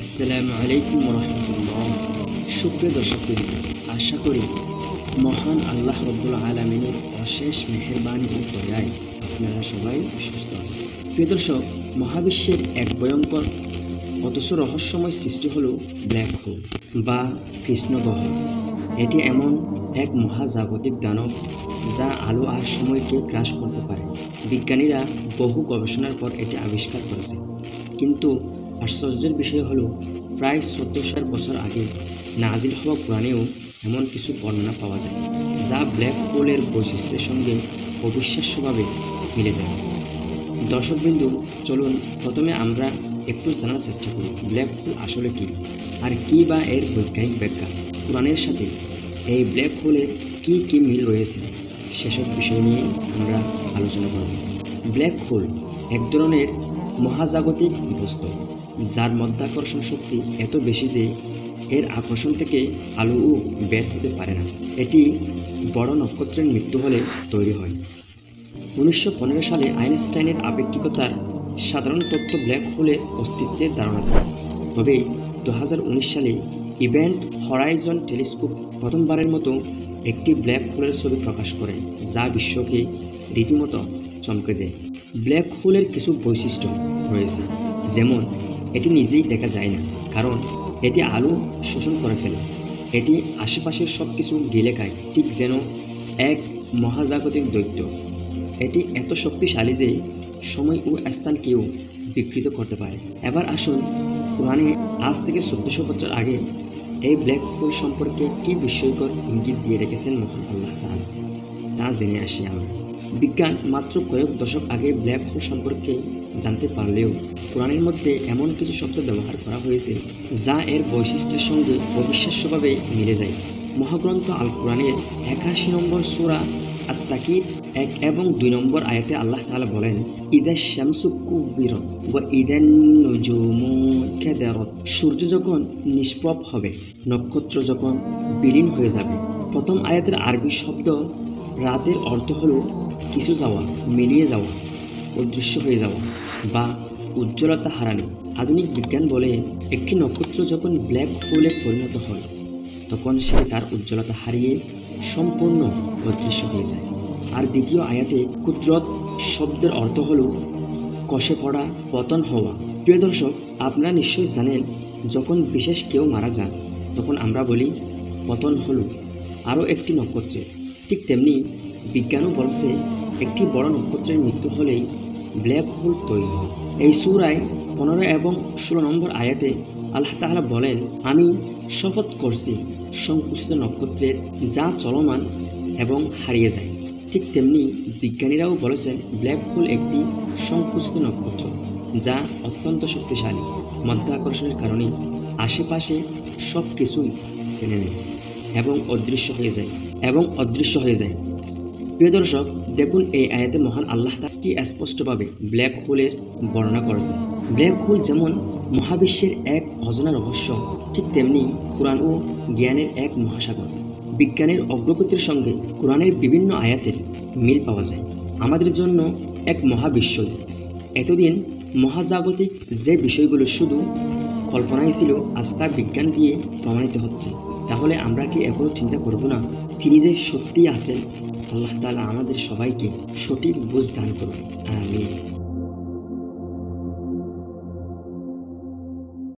আসসালামু আলাইকুম রহমতুল্লাহ। সুপ্রিয় দর্শকবৃন্দ, আশা করি মহান আল্লাহ রব্বুল আলামিনের অশেষ মেহেরবানি ও দয়ায় আপনারা সবাই সুস্থ আছেন। প্রিয় দর্শক, মহাবিশ্বের এক ভয়ঙ্কর অথচ রহস্যময় সৃষ্টি হল ব্ল্যাক হোল বা কৃষ্ণগ্রহ। এটি এমন এক মহাজাগতিক দানব যা আলো আর সময়কে গ্রাস করতে পারে। বিজ্ঞানীরা বহু গবেষণার পর এটি আবিষ্কার করেছে, কিন্তু আশ্চর্যের বিষয় হলো প্রায় 1400 বছর আগে নাজিল হওয়া কোরআনেও এমন কিছু বর্ণনা পাওয়া যায় যা ব্ল্যাক হোলের বৈশিষ্ট্যের সঙ্গে অবিশ্বাস্যভাবে মিলে যায়। দর্শকবৃন্দু, চলুন প্রথমে আমরা একটু জানার চেষ্টা করি ব্ল্যাক হোল আসলে কী, আর কী বা এর বৈজ্ঞানিক ব্যাখ্যা। কোরআনের সাথে এই ব্ল্যাক হোলের কী কী মিল রয়েছে সেসব বিষয় নিয়ে আমরা আলোচনা করব। ব্ল্যাক হোল এক ধরনের মহাজাগতিক বস্তু যার মধ্যাকর্ষণ শক্তি এত বেশি যে এর আকর্ষণ থেকে আলোও বের হতে পারে না। এটি বড় নক্ষত্রের মৃত্যু হলে তৈরি হয়। 1915 সালে আইনস্টাইনের আপেক্ষিকতার সাধারণ তত্ত্ব ব্ল্যাক হোলের অস্তিত্বের ধারণা দেয়। তবে 2019 সালে ইভেন্ট হরাইজন টেলিস্কোপ প্রথমবারের মতো একটি ব্ল্যাক হোলের ছবি প্রকাশ করে, যা বিশ্বকে রীতিমতো চমকে দেয়। ব্ল্যাক হোলের কিছু বৈশিষ্ট্য রয়েছে, যেমন এটি নিজেই দেখা যায় না, কারণ এটি আলো শোষণ করে ফেলে। এটি আশেপাশের সব কিছু গিলে খায়, ঠিক যেন এক মহাজাগতিক দৈত্য। এটি এত শক্তিশালী যে সময় ও স্থানকেও বিকৃত করতে পারে। এবার আসুন, কোরআনে আজ থেকে 1400 বছর আগে এই ব্ল্যাক হোল সম্পর্কে কী বিস্ময়কর ইঙ্গিত দিয়ে রেখেছেন মহান আল্লাহ তাআলা, তা জেনে আসি আমরা। বিজ্ঞান মাত্র কয়েক দশক আগে ব্ল্যাক হোল সম্পর্কে জানতে পারলেও কোরআনের মধ্যে এমন কিছু শব্দ ব্যবহার করা হয়েছে যা এর বৈশিষ্ট্যের সঙ্গে অবিশ্বাস্যভাবে মিলে যায়। মহাগ্রন্থ আল কোরআনের 81 নম্বর সূরা আত-তাকির 1 এবং 2 নম্বর আয়াতে আল্লাহ তাআলা বলেন, ইদাশ শামসু কুবিরত ওয়া ইদান নুজুমু কাদারত। সূর্য যখন নিষ্প্রভ হবে, নক্ষত্র যখন বিলীন হয়ে যাবে। প্রথম আয়াতের আরবি শব্দ রাতের অর্থ হলো কিছু যাওয়া, মিলিয়ে যাওয়া, অদৃশ্য হয়ে যাওয়া বা উজ্জ্বলতা হারানো। আধুনিক বিজ্ঞান বলে একটি নক্ষত্র যখন ব্ল্যাক হোলে পরিণত হয় তখন সেটি তার উজ্জ্বলতা হারিয়ে সম্পূর্ণ অদৃশ্য হয়ে যায়। আর দ্বিতীয় আয়াতে কুদরত শব্দের অর্থ হলো কষে পড়া, পতন হওয়া। প্রিয় দর্শক, আপনারা নিশ্চয়ই জানেন যখন বিশেষ কেউ মারা যান তখন আমরা বলি পতন হলো আরও একটি নক্ষত্রের। ঠিক তেমনি বিজ্ঞানও বলছে একটি বড় নক্ষত্রের মৃত্যু হলেই ব্ল্যাক হোল তৈরি হয়। এই সূরায় 15 এবং 16 নম্বর আয়াতে আল্লাহ তাআলা বলেন, আমি শপথ করছি সংকুচিত নক্ষত্রের যা চলমান এবং হারিয়ে যায়। ঠিক তেমনি বিজ্ঞানীরাও বলেছেন ব্ল্যাক হোল একটি সংকুচিত নক্ষত্র যা অত্যন্ত শক্তিশালী। মধ্যাকর্ষণের কারণে আশেপাশে সব কিছুই টেনে নেয় এবং অদৃশ্য হয়ে যায়। প্রিয় দর্শক, দেখুন এই আয়াতে মহান আল্লাহ তাআলা কি স্পষ্টভাবে ব্ল্যাক হোলের বর্ণনা করেছে। ব্ল্যাক হোল যেমন মহাবিশ্বের এক অজানা রহস্য, ঠিক তেমনি কোরআন ও জ্ঞানের এক মহাসাগর। বিজ্ঞানের অগ্রগতির সঙ্গে কোরআনের বিভিন্ন আয়াতের মিল পাওয়া যায়। আমাদের জন্য এক মহাবিশ্বই। এতদিন মহাজাগতিক যে বিষয়গুলো শুধু কল্পনাই ছিল, আজ তা বিজ্ঞান দিয়ে প্রমাণিত হচ্ছে। তাহলে আমরা কি এখনও চিন্তা করব না তিনি যে সত্যিই আছেন? আল্লাহ তাআলা আমাদের সবাইকে সঠিক বুঝ দান করুন। আমিন।